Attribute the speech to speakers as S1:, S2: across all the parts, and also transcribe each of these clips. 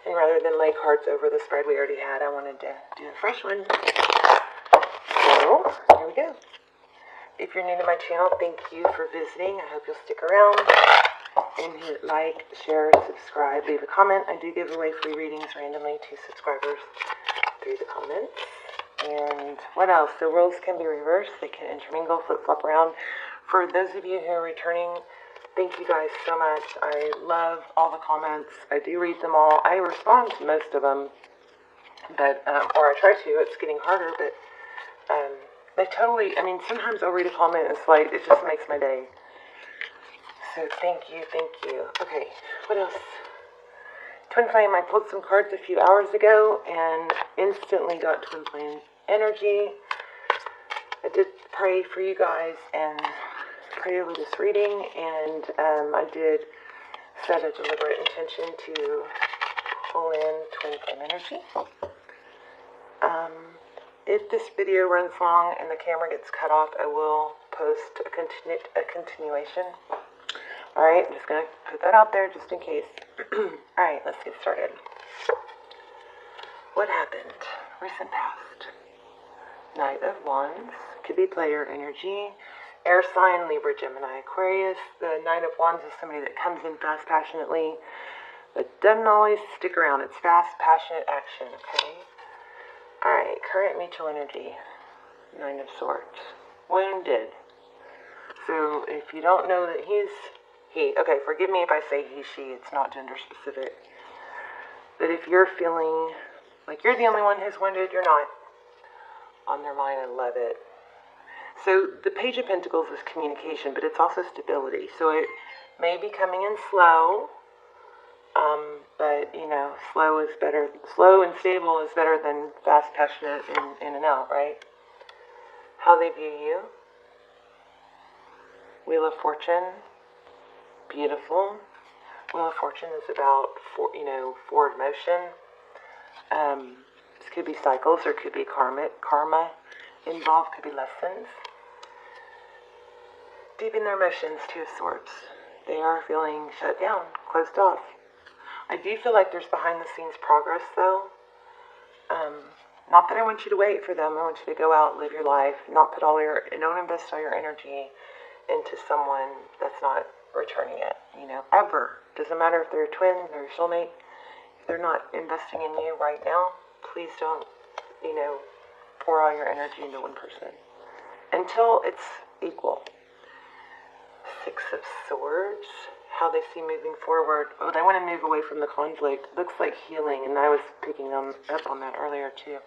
S1: And rather than lay cards over the spread we already had, I wanted to do a fresh one. So, here we go. If you're new to my channel, thank you for visiting. I hope you'll stick around and hit like, share, subscribe, leave a comment. I do give away free readings randomly to subscribers through the comments. And what else? The roles can be reversed. They can intermingle, flip-flop around. For those of you who are returning, thank you guys so much. I love all the comments. I do read them all. I respond to most of them, but or I try to. It's getting harder, but they totally, I mean, sometimes I'll read a comment and it's like, it just makes my day. So thank you, thank you. Okay, what else? Twin Flame, I pulled some cards a few hours ago and instantly got Twin Flame energy. I did pray for you guys and pray over this reading, and I did set a deliberate intention to pull in Twin Flame energy. If this video runs long and the camera gets cut off, I will post a continuation. Alright, I'm just going to put that out there just in case. Alright, let's get started. What happened? Recent past. Knight of Wands. Could be player energy. Air sign, Libra, Gemini, Aquarius. The Knight of Wands is somebody that comes in fast, passionately, but doesn't always stick around. It's fast, passionate action, okay? Alright, current mutual energy. Nine of Swords. Wounded. So, if you don't know that he, okay, forgive me if I say he, she, it's not gender specific. But if you're feeling like you're the only one who's wounded, you're not. On their mind, I love it. So, the Page of Pentacles is communication, but it's also stability. So, it may be coming in slow, but, you know, slow and stable is better than fast, passionate, and in and out, right? How they view you. Wheel of Fortune. Beautiful. Wheel of Fortune is about, forward motion. This could be cycles or could be karma involved, could be lessons. Deep in their emotions, Two of Swords. They are feeling shut down, closed off. I do feel like there's behind the scenes progress though. Not that I want you to wait for them. I want you to go out, live your life, don't invest all your energy into someone that's not returning it, ever. Doesn't matter if they're a twin, they're a soulmate. If they're not investing in you right now, please don't, pour all your energy into one person until it's equal. Six of Swords. How they see moving forward. Oh, they want to move away from the conflict. Looks like healing, and I was picking up on that earlier too.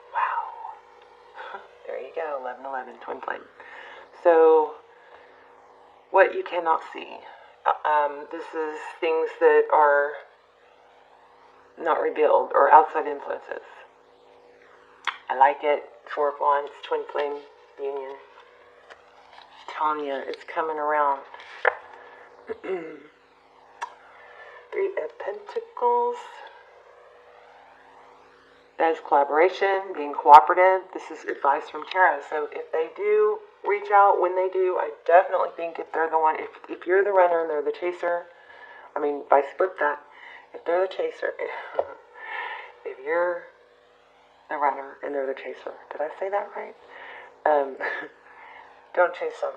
S1: Wow. There you go, 11-11, Twin Flame. So, what you cannot see. This is things that are not revealed or outside influences. I like it. Four of Wands, Twin Flame union. Telling you, it's coming around. Three of Pentacles. That is collaboration, being cooperative. This is advice from Tarot. So if they do reach out, when they do, I definitely think if they're the one, if you're the runner and they're the chaser, if I split that, if they're the chaser, if you're the runner and they're the chaser, did I say that right? Don't chase them.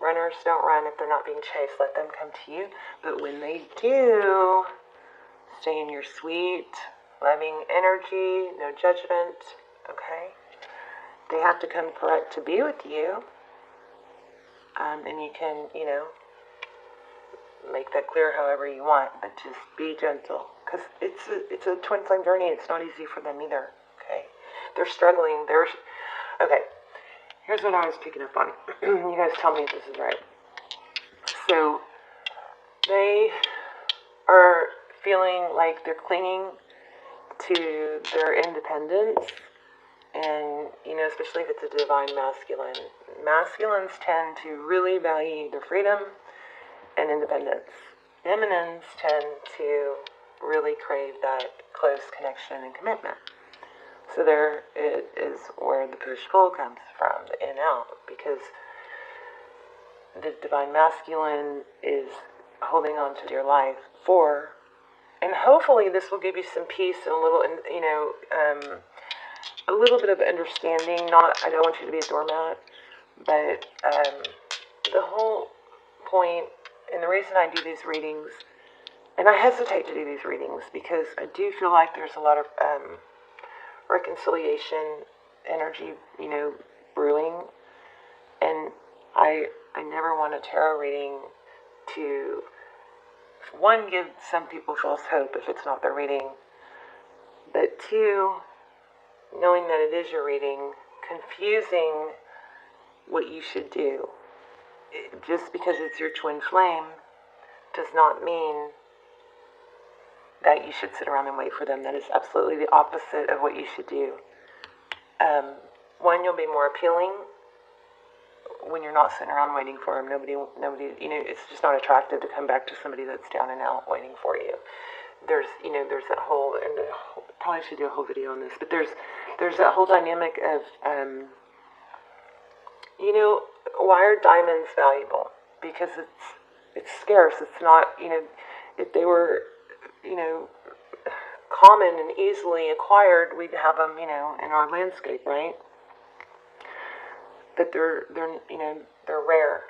S1: Runners don't run if they're not being chased. Let them come to you. But when they do, stay in your sweet, loving energy, no judgment, okay? They have to come correct to be with you. And you can, make that clear however you want, but just be gentle. Because it's a twin flame journey. It's not easy for them either, okay? They're struggling. Okay. Here's what I was picking up on. You guys tell me if this is right. So, they are feeling like they're clinging to their independence. And, especially if it's a divine masculine. Masculines tend to really value their freedom and independence. Feminines tend to really crave that close connection and commitment. So there it is where the push-pull comes from, the in-out, because the divine masculine is holding on to your life for And hopefully this will give you some peace and a little, a little bit of understanding. I don't want you to be a doormat, but the whole point, and the reason I do these readings, and I hesitate to do these readings because I do feel like there's a lot of reconciliation energy, brewing, and I never want a tarot reading to, one, give some people false hope if it's not their reading, but two, knowing that it is your reading, confusing what you should do. Just because it's your twin flame does not mean that you should sit around and wait for them. That is absolutely the opposite of what you should do. One, you'll be more appealing when you're not sitting around waiting for them. Nobody, it's just not attractive to come back to somebody that's down and out waiting for you. There's that whole, and probably should do a whole video on this, but there's that whole dynamic of, why are diamonds valuable? Because it's scarce. It's not, if they were, common and easily acquired, we'd have them, in our landscape, right? But they're rare.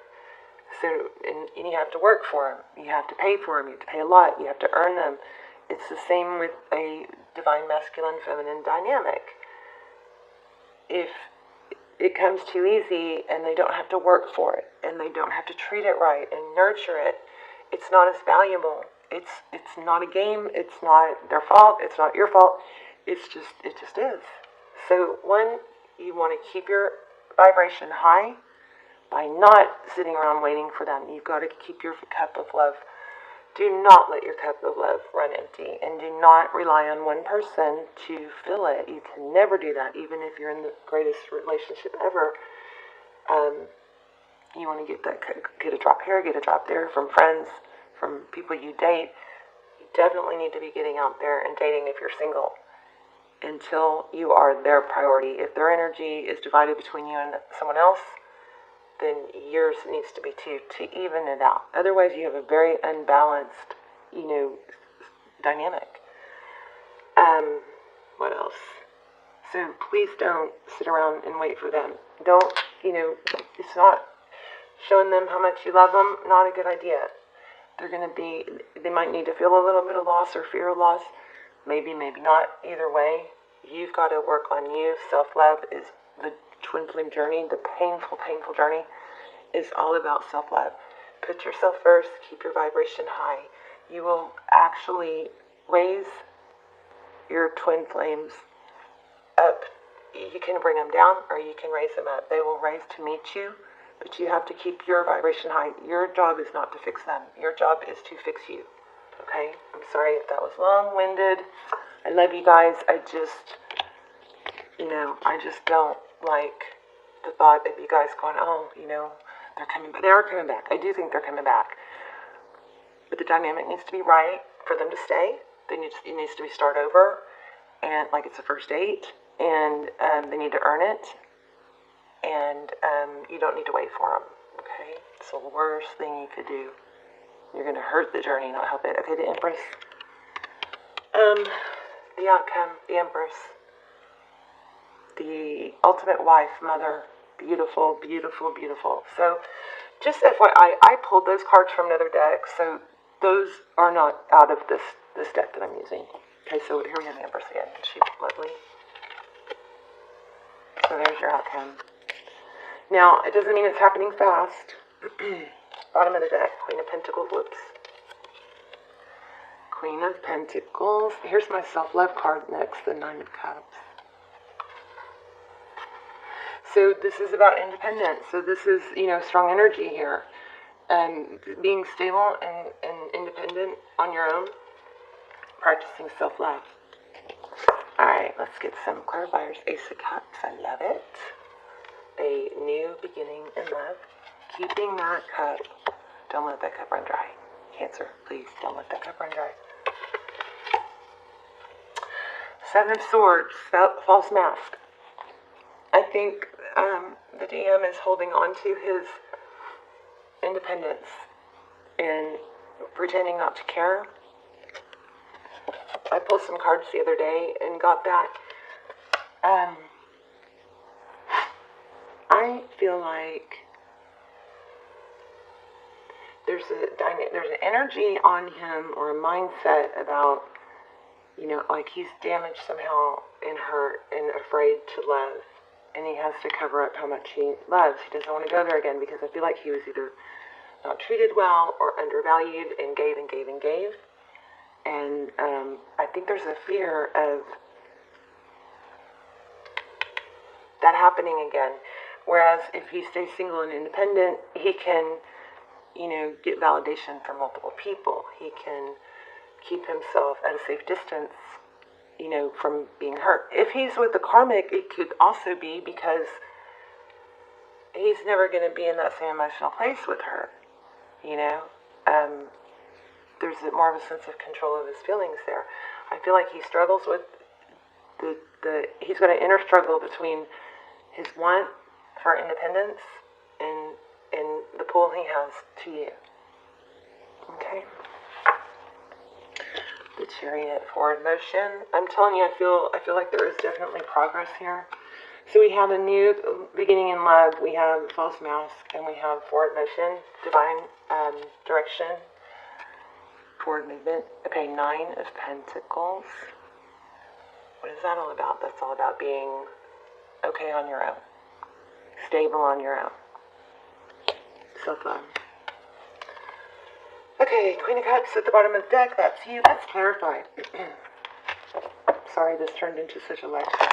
S1: So, and you have to work for them. You have to pay for them. You have to pay a lot. You have to earn them. It's the same with a divine masculine feminine dynamic. If it comes too easy and they don't have to work for it and they don't have to treat it right and nurture it, it's not as valuable. It's not a game. It's not their fault. It's not your fault. It just is. So one, you want to keep your vibration high by not sitting around waiting for them. You've got to keep your cup of love. Do not let your cup of love run empty, and do not rely on one person to fill it. You can never do that, even if you're in the greatest relationship ever. You want to get a drop here, get a drop there from friends, from people you date. You definitely need to be getting out there and dating if you're single until you are their priority. If their energy is divided between you and someone else, then yours needs to be too, to even it out. Otherwise, you have a very unbalanced, dynamic. What else? So please don't sit around and wait for them. Don't, it's not showing them how much you love them, not a good idea. They might need to feel a little bit of loss or fear of loss. Maybe not. Either way, you've got to work on you. Self-love is the twin flame journey. The painful journey is all about self-love. Put yourself first. Keep your vibration high. You will actually raise your twin flames up. You can bring them down or you can raise them up. They will rise to meet you, but you have to keep your vibration high. Your job is not to fix them. Your job is to fix you. Okay? I'm sorry if that was long-winded. I love you guys. I just don't like the thought of you guys going, they're coming back. They are coming back. I do think they're coming back. But the dynamic needs to be right for them to stay. It needs to be start over, and like it's a first date, and they need to earn it, and you don't need to wait for them. Okay? It's the worst thing you could do. You're going to hurt the journey, not help it. Okay, the Empress. The outcome, the Empress. The ultimate wife, mother. Beautiful, beautiful, beautiful. So, just FYI, I pulled those cards from another deck, so those are not out of this deck that I'm using. Okay, so here we have the Empress again. She's lovely. So there's your outcome. Now, it doesn't mean it's happening fast. Bottom of the deck, Queen of Pentacles, whoops. Queen of Pentacles. Here's my self-love card next, the Nine of Cups. So this is about independence. So this is, strong energy here. Being stable and independent on your own. Practicing self-love. Alright, let's get some clarifiers. Ace of Cups, I love it. A new beginning in love. Keeping that cup. Don't let that cup run dry. Cancer, please don't let that cup run dry. Seven of Swords, false mask. I think the DM is holding on to his independence and pretending not to care. I pulled some cards the other day and got that. I feel like there's an energy on him or a mindset about, like he's damaged somehow and hurt and afraid to love. And he has to cover up how much he loves. He doesn't want to go there again because I feel like he was either not treated well or undervalued and gave and gave and gave. And I think there's a fear of that happening again. Whereas if he stays single and independent, he can, get validation from multiple people. He can keep himself at a safe distance, from being hurt. If he's with the karmic, it could also be because he's never going to be in that same emotional place with her, There's more of a sense of control of his feelings there. I feel like he struggles with he's got an inner struggle between his want for independence and the pull he has to you. Okay. The Chariot, forward motion. I'm telling you, I feel like there is definitely progress here. So we have a new beginning in love. We have false mask, and we have forward motion, divine direction, forward movement. Okay, 9 of Pentacles. What is that all about? That's all about being okay on your own, stable on your own, self-love. Okay, Queen of Cups at the bottom of the deck. That's you. That's clarified. Sorry, this turned into such a lecture.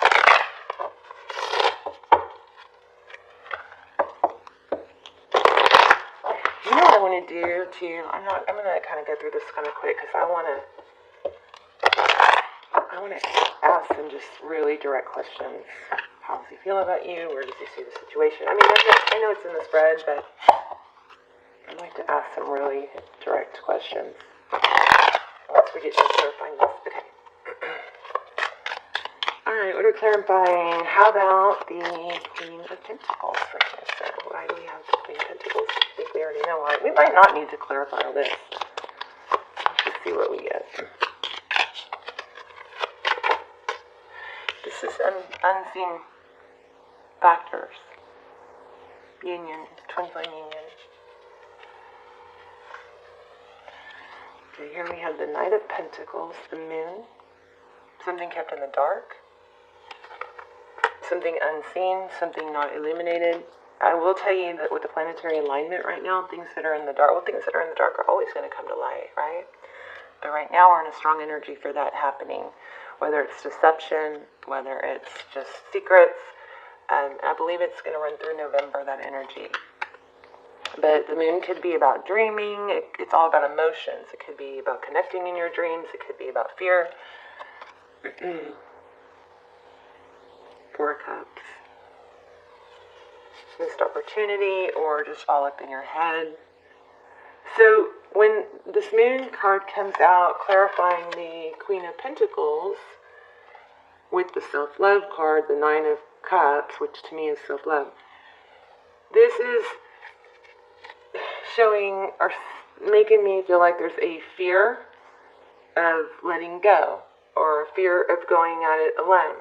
S1: You know what I want to do too? I'm gonna kind of go through this kind of quick because I want to ask some just really direct questions. How does he feel about you? Where does he see the situation? I mean, I know it's in the spread, but I'd like to ask some really direct questions once we get to clarifying this. Okay. Alright, what are we clarifying? How about the Queen of Pentacles for Cancer? Why do we have the Queen of Pentacles? I think we already know why. We might not need to clarify all this. Let's just see what we get. This is unseen factors. Union, twin flame union. Okay, here we have the Knight of Pentacles, the Moon. Something kept in the dark. Something unseen, something not illuminated. I will tell you that with the planetary alignment right now, things that are in the dark are always going to come to light, right? But right now we're in a strong energy for that happening. Whether it's deception, whether it's just secrets. I believe it's going to run through November, that energy. But the moon could be about dreaming. It's all about emotions. It could be about connecting in your dreams. It could be about fear. 4 Cups. Missed opportunity or just all up in your head. So when this moon card comes out clarifying the Queen of Pentacles with the self-love card, the 9 of Cups, which to me is self-love, this is showing or making me feel like there's a fear of letting go or a fear of going at it alone.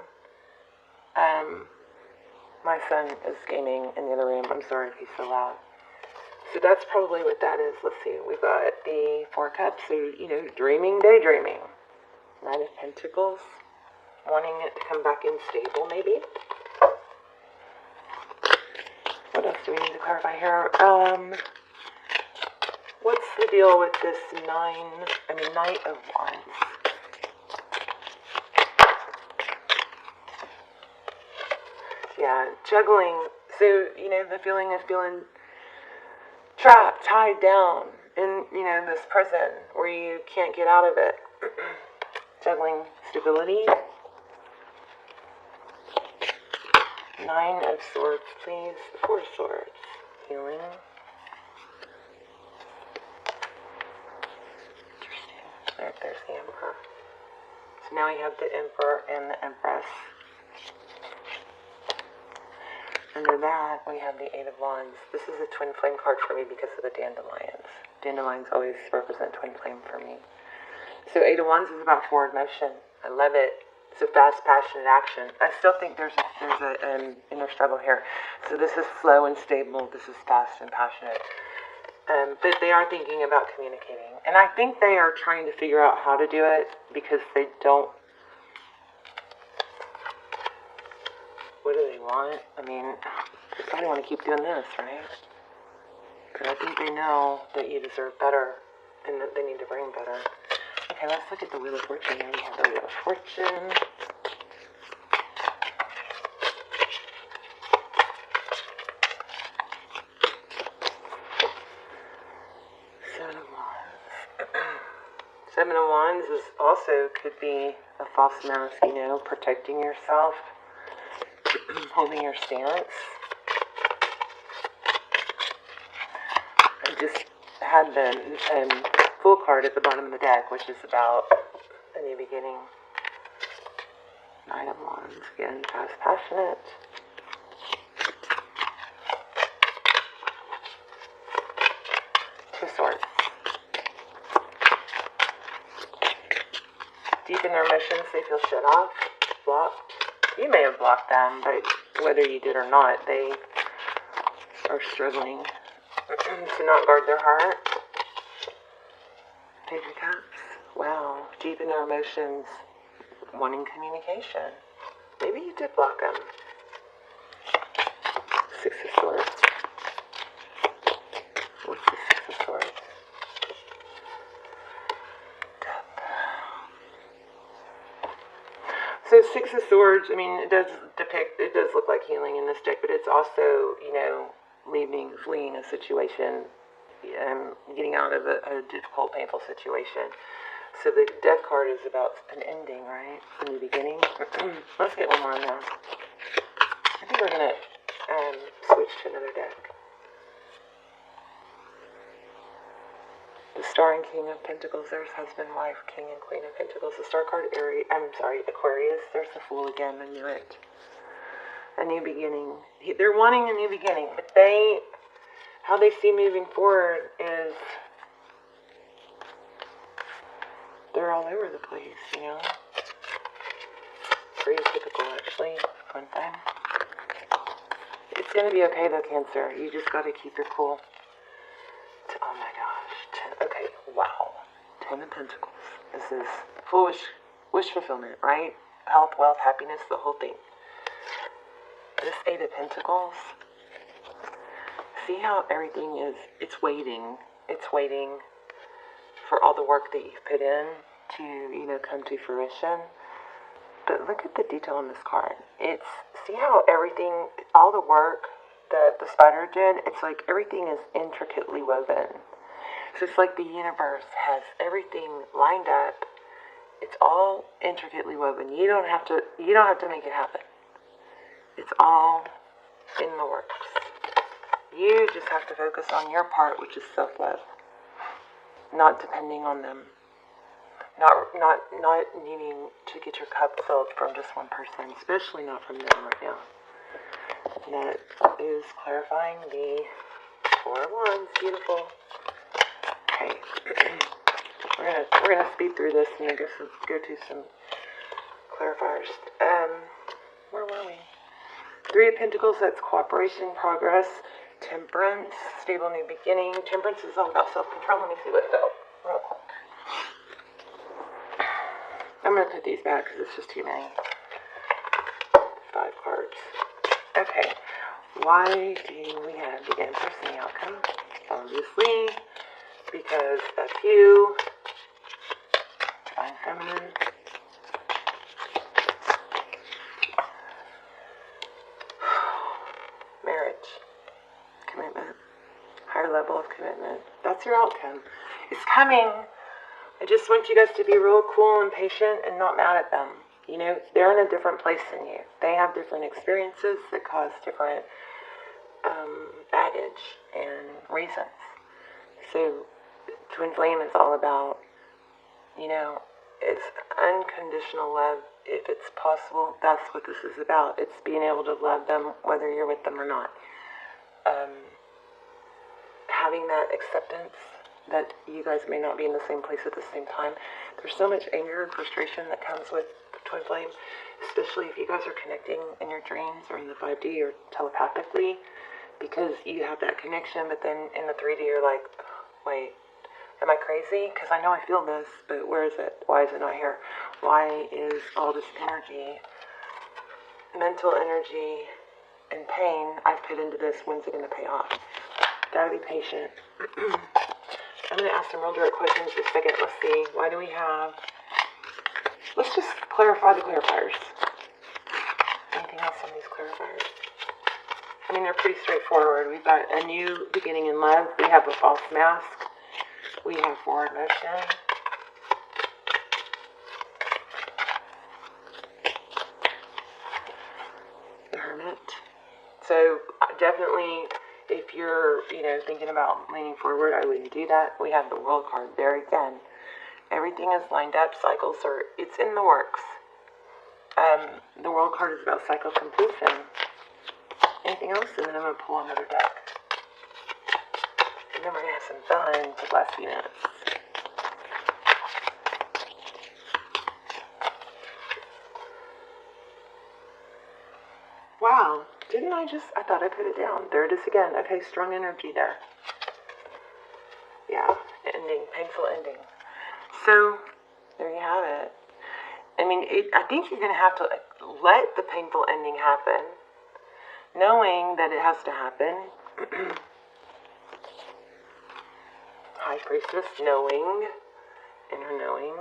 S1: My son is gaming in the other room. I'm sorry if he's so loud. So that's probably what that is. Let's see. We've got the 4 Cups. So, dreaming, daydreaming. 9 of Pentacles. Wanting it to come back in stable, maybe. What else do we need to clarify here? What's the deal with this Knight of Wands? Yeah, juggling. So, the feeling of feeling trapped, tied down in, this prison where you can't get out of it. Juggling stability. 9 of Swords, please. 4 Swords. Healing. Interesting. There's the Emperor. So now we have the Emperor and the Empress. Under that, we have the 8 of Wands. This is a twin flame card for me because of the dandelions. Dandelions always represent twin flame for me. So Eight of Wands is about forward motion. I love it. It's a fast, passionate action. I still think there's an inner struggle here. So this is slow and stable. This is fast and passionate. But they are thinking about communicating. And I think they are trying to figure out how to do it because they don't. What do they want? I mean, they probably want to keep doing this, right? But I think they know that you deserve better and that they need to bring better. Okay, let's look at the Wheel of Fortune. Here we have the Wheel of Fortune. Seven of Wands. Seven of Wands is also could be a false mask, you know, protecting yourself, holding your stance. I just had the Fool card at the bottom of the deck, which is about a new beginning. Nine of Wands, again, fast, passionate. Two of Swords. Deep in their emotions, they feel shut off, blocked. You may have blocked them, but whether you did or not, they are struggling to not guard their heart. Page of Cups. Wow. Deep in their emotions, wanting communication. Maybe you did block them. Six of Swords. What's the Six of Swords? So Six of Swords, I mean, it does look like healing in this deck, but it's also, you know, fleeing a situation, getting out of a difficult, painful situation. So the Death card is about an ending, right? A new beginning. Let's get one more on that. I think we're going to switch to another deck. The Star and King of Pentacles. There's husband, wife, King and Queen of Pentacles. The Star card, Aquarius. There's the Fool again. I knew it. A new beginning. They're wanting a new beginning, but how they see moving forward is they're all over the place, you know. Pretty typical, actually. Fun time. It's going to be okay, though, Cancer. You just got to keep your cool. Oh, my gosh. Okay, wow. 10 of Pentacles. This is full wish fulfillment, right? Health, wealth, happiness, the whole thing. This Eight of Pentacles. See how everything is, it's waiting. It's waiting for all the work that you've put in to, you know, come to fruition. But look at the detail on this card. See how everything, all the work that the spider did, it's like everything is intricately woven. So it's like the universe has everything lined up. It's all intricately woven. You don't have to make it happen. It's all in the works. You just have to focus on your part, which is self-love. Not depending on them. Not needing to get your cup filled from just one person, especially not from them right now. And that is clarifying the Four of Wands. Beautiful. Okay. We're gonna speed through this and then go to some clarifiers. Where were we? Three of Pentacles, that's cooperation, progress. Temperance, stable new beginning. Temperance is all about self-control. Let me see what fell real quick. I'm going to put these back because it's just too many. 5 cards. Okay. Why do we have the Empress in the outcome? Obviously, because that's you. Divine Feminine. Marriage. Commitment. Higher level of commitment. That's your outcome. It's coming. I just want you guys to be real cool and patient and not mad at them. You know, they're in a different place than you. They have different experiences that cause different baggage and reasons. So, Twin Flame is all about, you know, it's unconditional love. If it's possible, that's what this is about. It's being able to love them whether you're with them or not. Having that acceptance that you guys may not be in the same place at the same time. There's so much anger and frustration that comes with the twin flame, especially if you guys are connecting in your dreams or in the 5D or telepathically, because you have that connection, but then in the 3D you're like, wait, am I crazy? Because I know I feel this, but where is it? Why is it not here? Why is all this energy, mental energy, and pain I've put into this? When's it going to pay off? Gotta be patient. I'm going to ask some real direct questions in a second. Let's see. Why do we have... Let's just clarify the clarifiers. Anything else on these clarifiers? I mean, they're pretty straightforward. We've got a new beginning in love. We have a false mask. We have forward motion. The Hermit. So, definitely... If you're, thinking about leaning forward, I wouldn't do that. We have the World card there again. Everything is lined up. Cycles it's in the works. The World card is about cycle completion. Anything else? And then I'm going to pull another deck. And then we're going to have some fun for the last few minutes. Wow. Didn't I thought I put it down. There it is again. Okay, strong energy there. Yeah, ending, painful ending. So, there you have it. I mean, I think you're going to have to let the painful ending happen, knowing that it has to happen. High Priestess, knowing, inner knowing.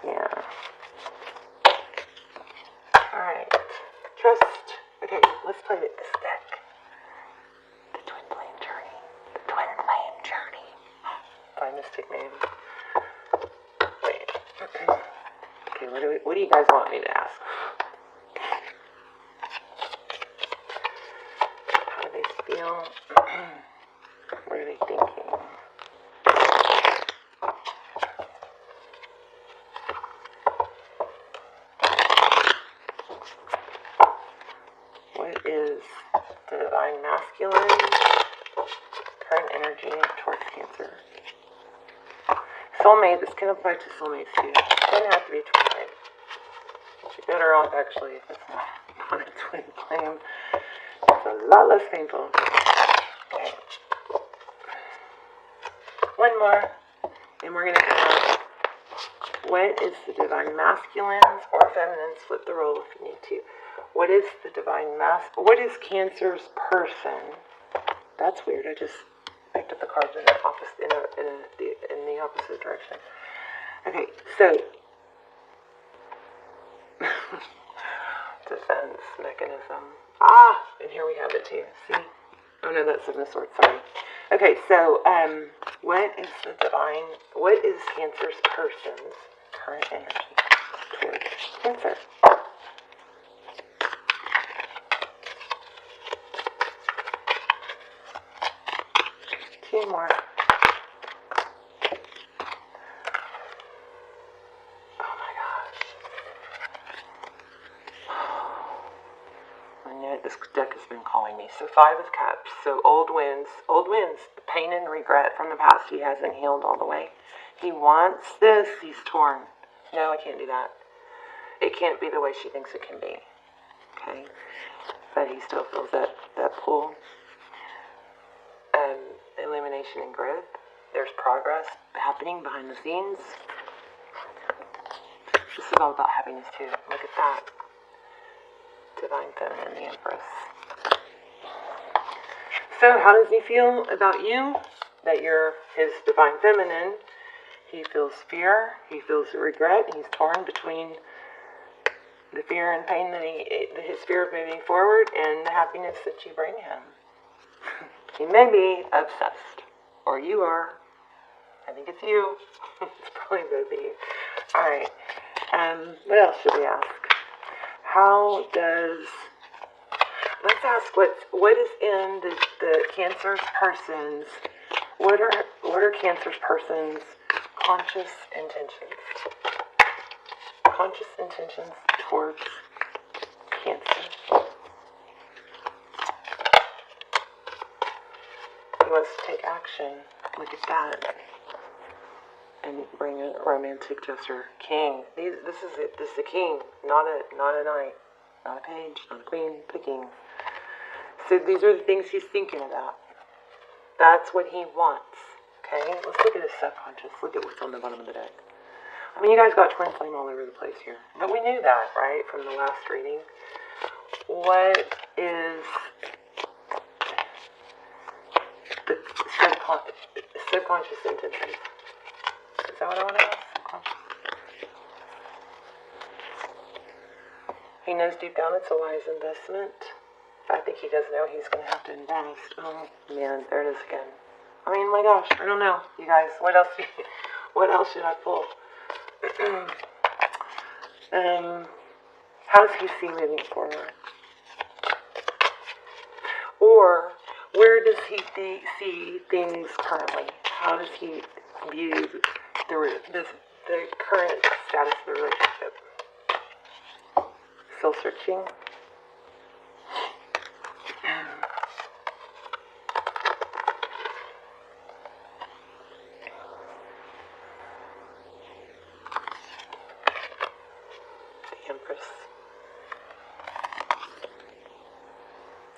S1: Yeah. Alright. Trust. Okay, let's play with this deck. The Twin Flame Journey. The Twin Flame Journey. My mystic name. Wait. Okay, what do you guys want me to ask? How do they feel? What are they thinking? What is the Divine Masculine current energy towards Cancer? Soulmate, this can apply to soulmates too. It doesn't have to be a twin flame. You're better off actually if it's not a twin flame. It's a lot less painful. Okay. One more, and we're going to have what is the Divine Masculines or Feminines? Flip the role if you need to. What is the Divine What is Cancer's person? That's weird. I just picked up the cards in the opposite direction. Okay, so defense mechanism. And here we have it too. See? Oh no, that's Seven of Swords. Sorry. Okay, so what is Cancer's person's current energy towards Cancer? Two more. Oh my gosh. I knew it. This deck has been calling me. So 5 of Cups. So old winds. Old winds. The pain and regret from the past. He hasn't healed all the way. He wants this. He's torn. No, I can't do that. It can't be the way she thinks it can be. Okay? But he still feels that pull. Elimination and growth. There's progress happening behind the scenes. This is all about happiness too. Look at that. Divine Feminine, the Empress. So how does he feel about you? That you're his Divine Feminine. He feels fear. He feels regret. He's torn between the fear and pain that his fear of moving forward and the happiness that you bring him. He may be obsessed, or you are. I think it's you. It's probably both of you. All right. What else should we ask? Let's ask what is in the Cancer's person's. What are Cancer's person's conscious intentions? Conscious intentions towards Cancer. He wants to take action. Look at that. And bring a romantic gesture. King. This is it. This is a king, not a knight, not a page, not a queen, but a king. So these are the things he's thinking about. That's what he wants. Okay? Let's look at his subconscious. Look at what's on the bottom of the deck. I mean, you guys got twin flame all over the place here. But we knew that, right, from the last reading. What is the subconscious intentions? Is that what I want to ask? Subconscious. He knows deep down it's a wise investment. I think he does know he's going to have to invest. Oh, man, there it is again. I mean, my gosh, I don't know, you guys. What else should I pull? How does he see moving forward? Or where does he see things currently? How does he view the current status of the relationship? Soul searching. The Empress.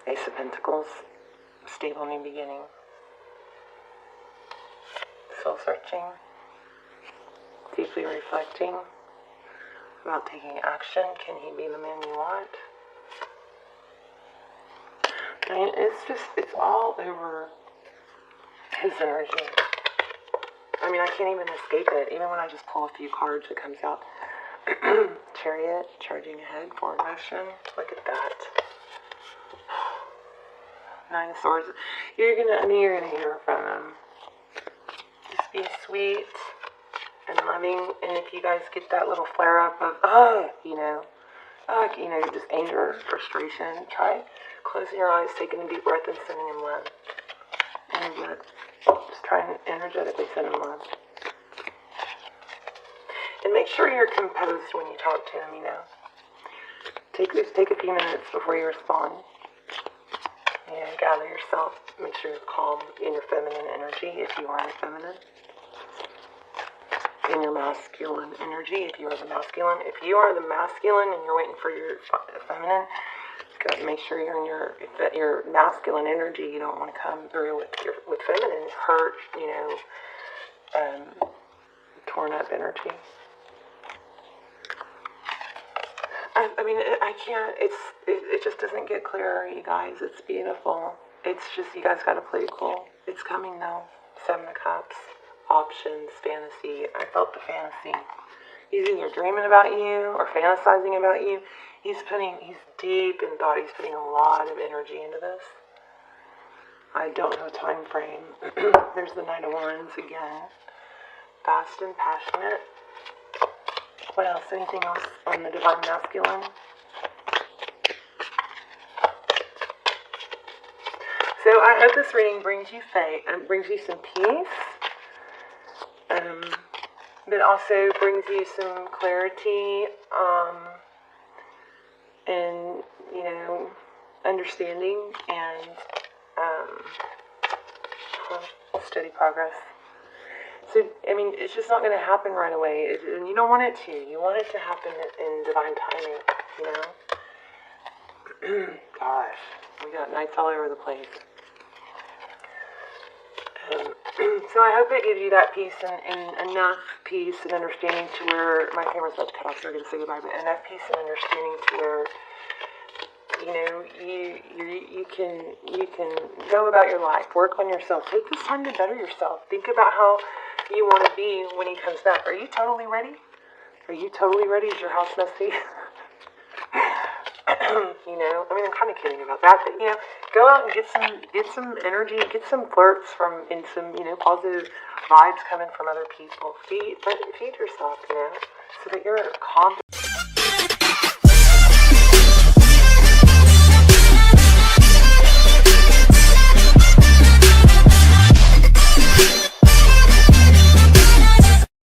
S1: Ace of Pentacles. Stable new beginning. Soul searching. Deeply reflecting about taking action. Can he be the man you want? I mean, it's all over his energy. I mean, I can't even escape it. Even when I just pull a few cards, it comes out. Chariot, charging ahead, forward motion. Look at that. 9 of Swords. You're gonna hear from him. Just be sweet and loving, and if you guys get that little flare up of, just anger, frustration, try closing your eyes, taking a deep breath, and sending him love. And just try and energetically send him love. And make sure you're composed when you talk to him, Take a few minutes before you respond. Gather yourself. Make sure you're calm in your feminine energy if you are the feminine. In your masculine energy if you are the masculine. If you are the masculine and you're waiting for your feminine, make sure you're in your masculine energy. You don't want to come through with feminine hurt, torn up energy. I mean, I can't, it just doesn't get clearer, you guys. It's beautiful. It's just, you guys gotta play it cool. It's coming though. 7 of Cups, options, fantasy. I felt the fantasy. He's either dreaming about you or fantasizing about you. He's deep in thought. He's putting a lot of energy into this. I don't know time frame. There's the Knight of Wands again. Fast and passionate. What else? Anything else on the Divine Masculine? So I hope this reading brings you faith and brings you some peace. But also brings you some clarity, and, understanding and steady progress. So, I mean, it's just not going to happen right away. And you don't want it to. You want it to happen in divine timing, Gosh, we got nights all over the place. So I hope it gives you that peace and enough peace and understanding to where, my camera's about to cut off, so I'm going to say goodbye, but enough peace and understanding to where, you can go about your life, work on yourself, take this time to better yourself, think about how you want to be when he comes back. Are you totally ready? Are you totally ready? Is your house messy? I mean, I'm kind of kidding about that, but, go out and get some energy, get some flirts and some, positive vibes coming from other people. Feed yourself, so that you're confident.